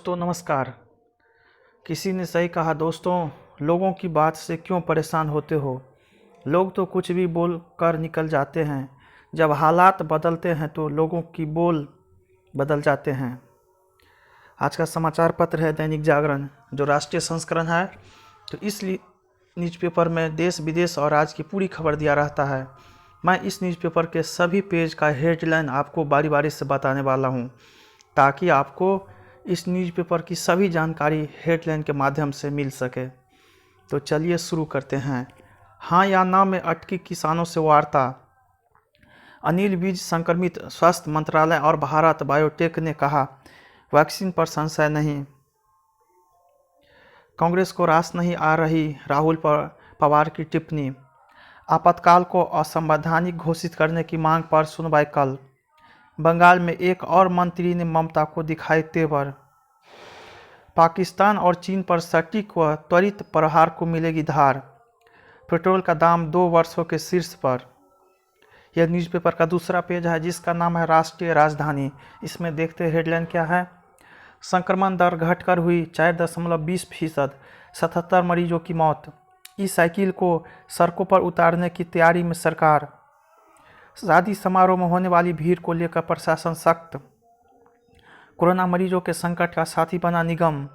दोस्तों नमस्कार। किसी ने सही कहा दोस्तों, लोगों की बात से क्यों परेशान होते हो। लोग तो कुछ भी बोल कर निकल जाते हैं, जब हालात बदलते हैं तो लोगों की बोल बदल जाते हैं। आज का समाचार पत्र है दैनिक जागरण, जो राष्ट्रीय संस्करण है। तो इस न्यूज़पेपर में देश विदेश और आज की पूरी खबर दिया रहता है। मैं इस न्यूज़पेपर के सभी पेज का हेडलाइन आपको बारी बारी से बताने वाला हूं, ताकि आपको इस न्यूज़पेपर की सभी जानकारी हेडलाइन के माध्यम से मिल सके। तो चलिए शुरू करते हैं। हाँ या ना में अटकी किसानों से वार्ता। अनिल विज संक्रमित, स्वास्थ्य मंत्रालय और भारत बायोटेक ने कहा वैक्सीन पर संशय नहीं। कांग्रेस को रास नहीं आ रही राहुल पवार की टिप्पणी। आपातकाल को असंवैधानिक घोषित करने की मांग पर सुनवाई कल। बंगाल में एक और मंत्री ने ममता को दिखाए तेवर। पाकिस्तान और चीन पर सटीक व त्वरित प्रहार को मिलेगी धार। पेट्रोल का दाम 2 वर्षों के शीर्ष पर। यह न्यूज़पेपर का दूसरा पेज है, जिसका नाम है राष्ट्रीय राजधानी। इसमें देखते हेडलाइन क्या है। संक्रमण दर घटकर हुई 4.20%, 77 मरीजों की मौत। ई साइकिल को सड़कों पर उतारने की तैयारी में सरकार। शादी समारोह में होने वाली भीड़ को लेकर प्रशासन सख्त। कोरोना मरीजों के संकट का साथी बना निगम।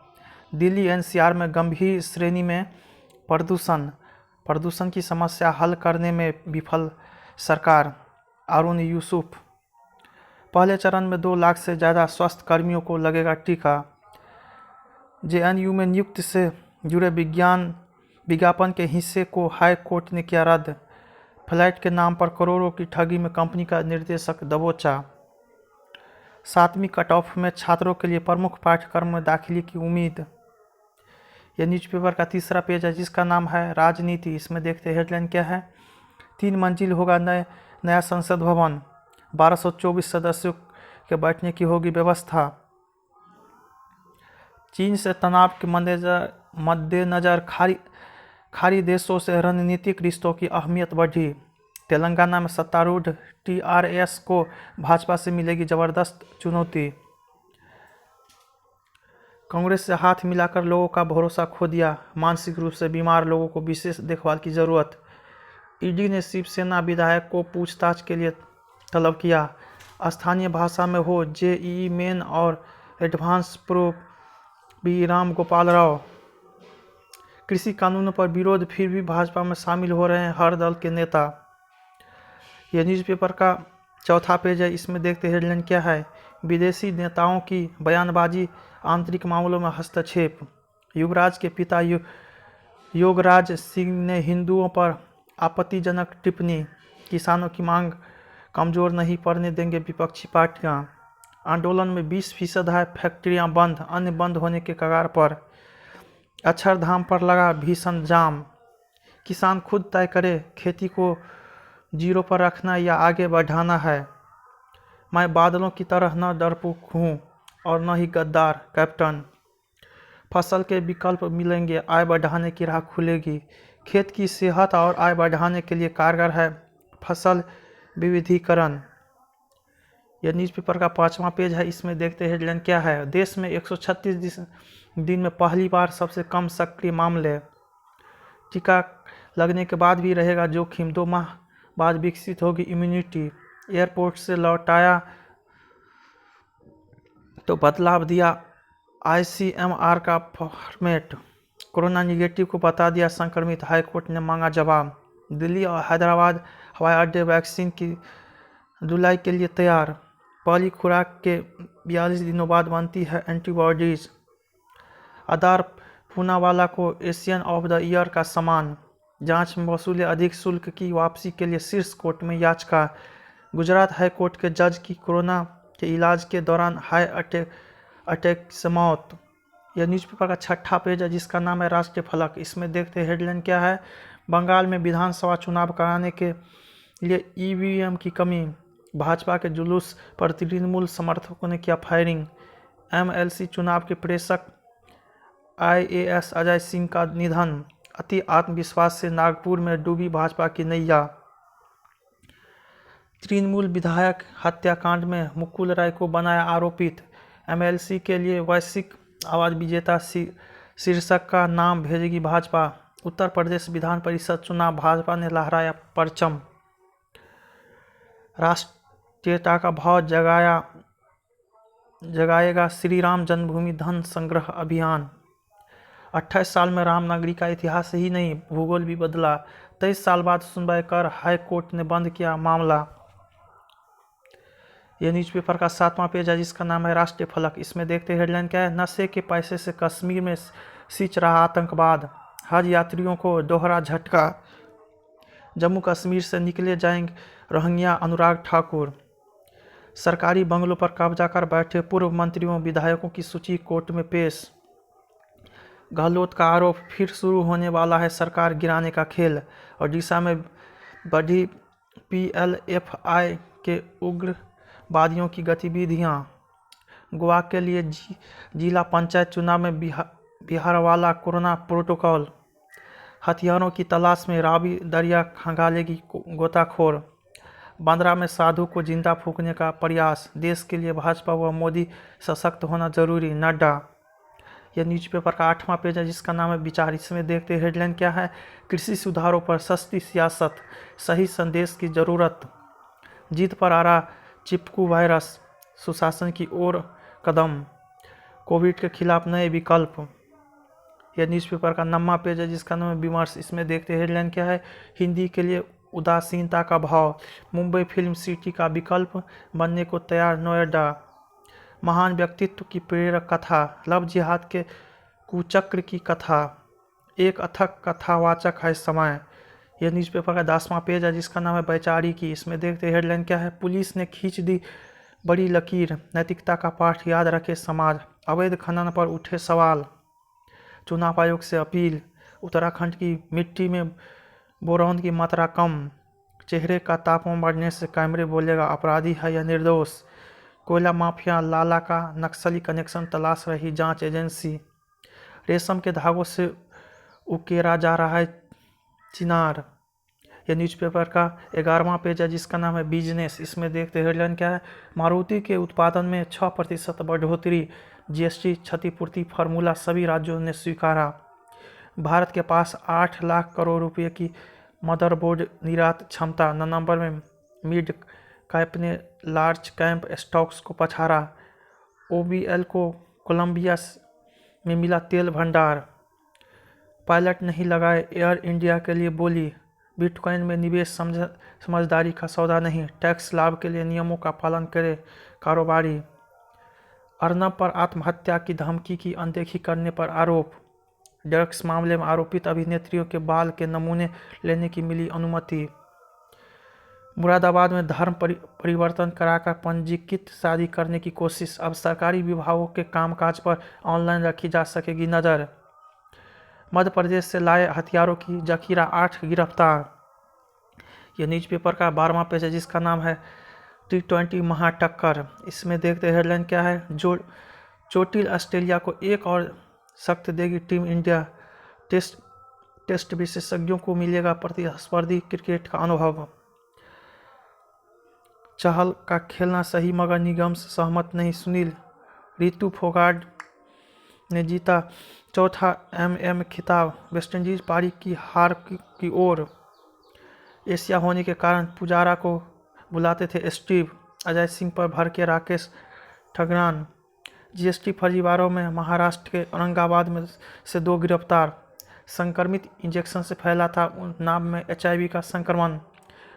दिल्ली एनसीआर में गंभीर श्रेणी में प्रदूषण की समस्या हल करने में विफल सरकार। अरुण यूसुफ। पहले चरण में 2 लाख से ज़्यादा स्वास्थ्य कर्मियों को लगेगा टीका। जेएनयू में नियुक्ति से जुड़े विज्ञापन के हिस्से को हाई कोर्ट ने किया रद्द। फ्लैट के नाम पर करोड़ों की ठगी में कंपनी का निर्देशक दबोचा। 7वीं कट ऑफ में छात्रों के लिए प्रमुख पाठ्यक्रम में दाखिले की उम्मीद। यह न्यूज़पेपर का तीसरा पेज है, जिसका नाम है राजनीति। इसमें देखते हेडलाइन क्या है। 3 मंजिल होगा नया संसद भवन। 1224 सदस्यों के बैठने की होगी व्यवस्था। चीन से तनाव के मद्देनजर खाड़ी देशों से रणनीतिक रिश्तों की अहमियत बढ़ी। तेलंगाना में सत्तारूढ़ टीआरएस को भाजपा से मिलेगी जबरदस्त चुनौती। कांग्रेस से हाथ मिलाकर लोगों का भरोसा खो दिया। मानसिक रूप से बीमार लोगों को विशेष देखभाल की जरूरत। ईडी ने शिवसेना विधायक को पूछताछ के लिए तलब किया। स्थानीय भाषा में हो जेईई मेन और advance prof. B Ram Gopal Rao. कृषि कानूनों पर विरोध, फिर भी भाजपा में शामिल हो रहे हैं हर दल के नेता। यह न्यूज़पेपर का चौथा पेज है। इसमें देखते हेडलाइन क्या है। विदेशी नेताओं की बयानबाजी, आंतरिक मामलों में हस्तक्षेप। युवराज के पिता योगराज सिंह ने हिंदुओं पर आपत्तिजनक टिप्पणी। किसानों की मांग कमजोर नहीं पड़ने देंगे विपक्षी पार्टियां। आंदोलन में 20% है फैक्ट्रियां बंद, अन्य बंद होने के कगार पर। अक्षरधाम पर लगा भीषण जाम। किसान खुद तय करे खेती को जीरो पर रखना या आगे बढ़ाना है। मैं बादलों की तरह न डरपोक हूँ और न ही गद्दार, कैप्टन। फसल के विकल्प मिलेंगे, आय बढ़ाने की राह खुलेगी। खेत की सेहत और आय बढ़ाने के लिए कारगर है फसल विविधीकरण। यह न्यूज़पेपर का 5वां पेज है। इसमें देखते हेडलाइन क्या है। देश में 136 दिन में पहली बार सबसे कम सक्रिय मामले। टीका लगने के बाद भी रहेगा जोखिम, 2 माह बाद विकसित होगी इम्यूनिटी। एयरपोर्ट से लौटाया तो बदलाव दिया आईसीएमआर का फॉर्मेट। कोरोना निगेटिव को बता दिया संक्रमित, हाईकोर्ट ने मांगा जवाब। दिल्ली और हैदराबाद हवाई अड्डे वैक्सीन की ढुलाई के लिए तैयार। पहली खुराक के 42 दिनों बाद बनती है एंटीबॉडीज। आधार पूनावाला को एशियन ऑफ द ईयर का सम्मान। जांच में वसूले अधिक शुल्क की वापसी के लिए शीर्ष कोर्ट में याचिका। गुजरात हाई कोर्ट के जज की कोरोना के इलाज के दौरान अटैक से मौत। यह न्यूज़पेपर का 6ठा पेज है, जिसका नाम है राष्ट्रीय फलक। इसमें देखते हेडलाइन क्या है। बंगाल में विधानसभा चुनाव कराने के लिए ईवीएम की कमी। भाजपा के जुलूस पर तृणमूल समर्थकों ने किया फायरिंग। एमएलसी चुनाव के प्रेषक आईएएस अजय सिंह का निधन। अति आत्मविश्वास से नागपुर में डूबी भाजपा की नैया। तृणमूल विधायक हत्याकांड में मुकुल राय को बनाया आरोपित। एमएलसी के लिए वैश्विक आवाज विजेता शीर्षक का नाम भेजेगी भाजपा। उत्तर प्रदेश विधान परिषद चुनाव, भाजपा ने लहराया परचम। राष्ट्रीयता का भाव जगाएगा श्री राम जन्मभूमि धन संग्रह अभियान। 28 साल में रामनगरी का इतिहास ही नहीं, भूगोल भी बदला। 23 साल बाद सुनवाई कर हाई कोर्ट ने बंद किया मामला। यह न्यूज़पेपर का 7वां पेज है, जिसका नाम है राष्ट्रीय फलक। इसमें देखते हैं हेडलाइन क्या है। नशे के पैसे से कश्मीर में सिंच रहा आतंकवाद, हज यात्रियों को दोहरा झटका। जम्मू कश्मीर से निकले जाएंगे रोहिंग्या, अनुराग ठाकुर। सरकारी बंगलों पर कब्जा कर बैठे पूर्व मंत्रियों विधायकों की सूची कोर्ट में पेश। गहलोत का आरोप, फिर शुरू होने वाला है सरकार गिराने का खेल। ओडिशा में बढ़ी PLFI के उग्रवादियों की गतिविधियां। गोवा के लिए जिला पंचायत चुनाव में बिहारवाला कोरोना प्रोटोकॉल। हथियारों की तलाश में रावी दरिया खंगालेगी गोताखोर। बांद्रा में साधु को जिंदा फूंकने का प्रयास। देश के लिए भाजपा व मोदी सशक्त होना जरूरी, नड्डा। यह न्यूज़पेपर का 8वां पेज है, जिसका नाम है विचार। इसमें देखते हैं हेडलाइन क्या है। कृषि सुधारों पर सस्ती सियासत, सही संदेश की जरूरत। जीत पर आ रहा चिपकू वायरस, सुशासन की ओर कदम। कोविड के खिलाफ नए विकल्प। यह न्यूज़पेपर का 9वां पेज है, जिसका नाम है विमर्श। इसमें देखते हैं हेडलाइन क्या है। हिंदी के लिए उदासीनता का भाव, मुंबई फिल्म सिटी का विकल्प बनने को तैयार नोएडा। महान व्यक्तित्व की प्रेरक कथा, लव जिहाद के कुचक्र की कथा, एक अथक कथावाचक है समय। यह न्यूज़पेपर का 10वां पेज है, जिसका नाम है वैचारिकी। इसमें देखते हैं हेडलाइन क्या है। पुलिस ने खींच दी बड़ी लकीर, नैतिकता का पाठ याद रखे समाज। अवैध खनन पर उठे सवाल, चुनाव आयोग से अपील। उत्तराखंड की मिट्टी में बोरॉन की मात्रा कम। चेहरे का तापमान बढ़ने से कैमरे बोलेगा अपराधी है या निर्दोष। कोयला माफिया लाला का नक्सली कनेक्शन तलाश रही जांच एजेंसी। रेशम के धागों से उकेरा जा रहा है चिनार। यह न्यूज़पेपर का 11वां पेज है, जिसका नाम है बिजनेस। इसमें देखते हेडलाइन क्या है। मारुति के उत्पादन में 6% बढ़ोतरी, GST क्षतिपूर्ति फार्मूला सभी राज्यों ने स्वीकारा। भारत के पास 8 लाख करोड़ रुपए की मदरबोर्ड निर्यात क्षमता। नवंबर में मिड कैप ने लार्ज कैप स्टॉक्स को पछाड़ा। OBL को कोलंबिया में मिला तेल भंडार। पायलट नहीं लगाए एयर इंडिया के लिए बोली। बिटकॉइन में निवेश समझदारी का सौदा नहीं, टैक्स लाभ के लिए नियमों का पालन करे कारोबारी। अर्नब पर आत्महत्या की धमकी की अनदेखी करने पर आरोप। ड्रग्स मामले में आरोपित अभिनेत्रियों के बाल के नमूने लेने की मिली अनुमति। मुरादाबाद में धर्म परिवर्तन कराकर पंजीकृत शादी करने की कोशिश। अब सरकारी विभागों के कामकाज पर ऑनलाइन रखी जा सकेगी नज़र। मध्य प्रदेश से लाए हथियारों की जखीरा, 8 गिरफ्तार। यह न्यूज़पेपर का 12वां पेज है, जिसका नाम है T20 महाटक्कर। इसमें देखते हेडलाइन क्या है। जो चोटिल ऑस्ट्रेलिया को एक और सख्त देगी टीम इंडिया। टेस्ट विशेषज्ञों को मिलेगा प्रतिस्पर्धी क्रिकेट का अनुभव। चहल का खेलना सही मगर निगम से सहमत नहीं, सुनील। रितु फोगाट ने जीता चौथा MM खिताब। वेस्टइंडीज पारी की हार की ओर। एशिया होने के कारण पुजारा को बुलाते थे स्टीव। अजय सिंह पर भड़के राकेश ठगरान। GST फर्जीवाड़ों में महाराष्ट्र के औरंगाबाद में से 2 गिरफ्तार। संक्रमित इंजेक्शन से फैला था नाम में HIV का संक्रमण।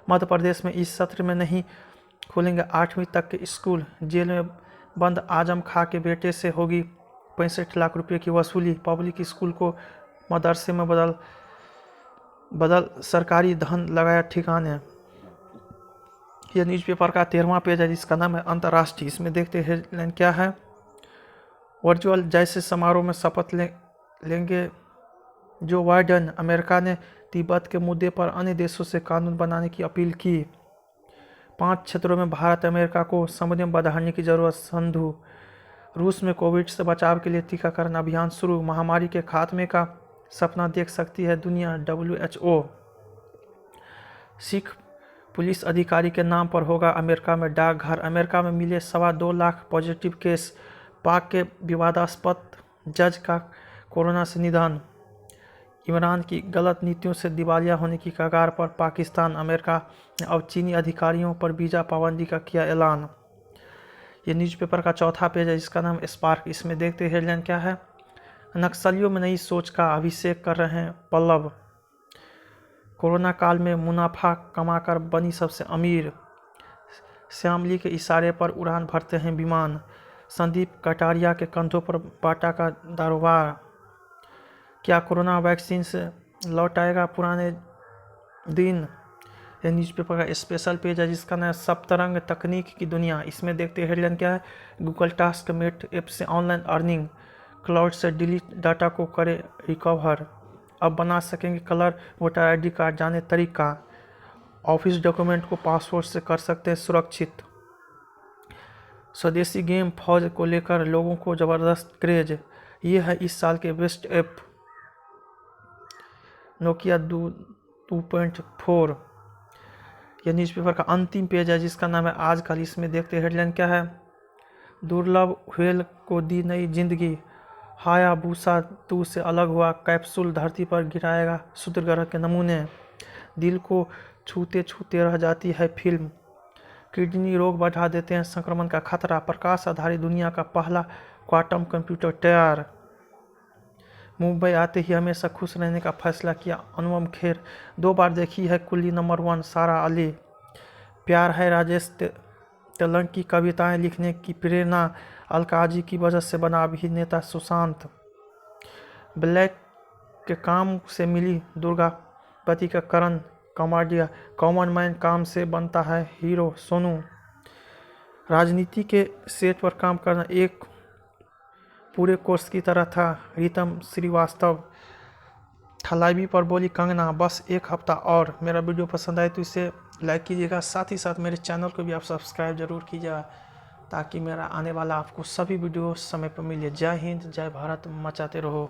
मध्य प्रदेश में इस सत्र में नहीं खोलेंगे 8वीं तक के स्कूल। जेल में बंद आजम खां के बेटे से होगी 65 लाख रुपए की वसूली। पब्लिक स्कूल को मदरसे में बदल सरकारी धन लगाया ठिकाने। यह न्यूज़पेपर का 13वां पेज है, जिसका नाम है अंतर्राष्ट्रीय। इसमें देखते हेडलाइन क्या है। वर्चुअल जैसे समारोह में शपथ लेंगे जो बाइडेन। अमेरिका ने तिब्बत के मुद्दे पर अन्य देशों से कानून बनाने की अपील की। 5 क्षेत्रों में भारत अमेरिका को संबंध बढ़ाने की जरूरत, संधु। रूस में कोविड से बचाव के लिए टीकाकरण अभियान शुरू। महामारी के खात्मे का सपना देख सकती है दुनिया, WHO। सिख पुलिस अधिकारी के नाम पर होगा अमेरिका में डाकघर। अमेरिका में मिले 2.25 लाख पॉजिटिव केस। पाक के विवादास्पद जज का कोरोना से निधन। इमरान की गलत नीतियों से दिवालिया होने की कगार पर पाकिस्तान। अमेरिका ने अब चीनी अधिकारियों पर वीज़ा पाबंदी का किया ऐलान। ये न्यूज़पेपर का चौथा पेज है जिसका नाम स्पार्क। इसमें देखते हेडलाइन क्या है। नक्सलियों में नई सोच का अभिषेक कर रहे हैं पल्लव। कोरोना काल में मुनाफा कमाकर बनी सबसे अमीर। श्यामली के इशारे पर उड़ान भरते हैं विमान। संदीप कटारिया के कंधों पर बाटा का दारोबार। क्या कोरोना वैक्सीन से लौट आएगा पुराने दिन। यह न्यूज़पेपर का स्पेशल पेज है जिसका नाम है सप्तरंग तकनीक की दुनिया। इसमें देखते हेडलाइन क्या है। गूगल टास्क मेट ऐप से ऑनलाइन अर्निंग। क्लाउड से डिलीट डाटा को करे रिकवर। अब बना सकेंगे कलर वोटर आईडी कार्ड, जाने तरीका। ऑफिस डॉक्यूमेंट को पासवर्ड से कर सकते हैं सुरक्षित। स्वदेशी गेम फौज को लेकर लोगों को ज़बरदस्त क्रेज। ये है इस साल के बेस्ट ऐप। नोकिया 2.4। यह न्यूज़पेपर का अंतिम पेज है जिसका नाम है आजकल। इसमें देखते हेडलाइन क्या है। दुर्लभ व्हेल को दी नई जिंदगी। हायाबुसा 2 से अलग हुआ कैप्सूल धरती पर गिराएगा क्षुद्र ग्रह के नमूने। दिल को छूते छूते रह जाती है फिल्म। किडनी रोग बढ़ा देते हैं संक्रमण का खतरा। प्रकाश आधारित दुनिया का पहला क्वांटम कंप्यूटर तैयार। मुंबई आते ही हमेशा खुश रहने का फैसला किया अनुपम खेर। 2 बार देखी है कुल्ली नंबर 1 सारा अली। प्यार है राजेश तेलंग की कविताएं लिखने की प्रेरणा अलकाजी की वजह से बना अभिनेता सुशांत। ब्लैक के काम से मिली दुर्गावती का करण कमाडिया। कॉमन मैन काम से बनता है हीरो सोनू। राजनीति के सेट पर काम करना एक पूरे कोर्स की तरह था रीतम श्रीवास्तव। थलाइवी पर बोली कंगना बस 1 हफ्ता और। मेरा वीडियो पसंद आए तो इसे लाइक कीजिएगा, साथ ही साथ मेरे चैनल को भी आप सब्सक्राइब जरूर कीजिएगा ताकि मेरा आने वाला आपको सभी वीडियो समय पर मिले। जय हिंद, जय भारत, मचाते रहो।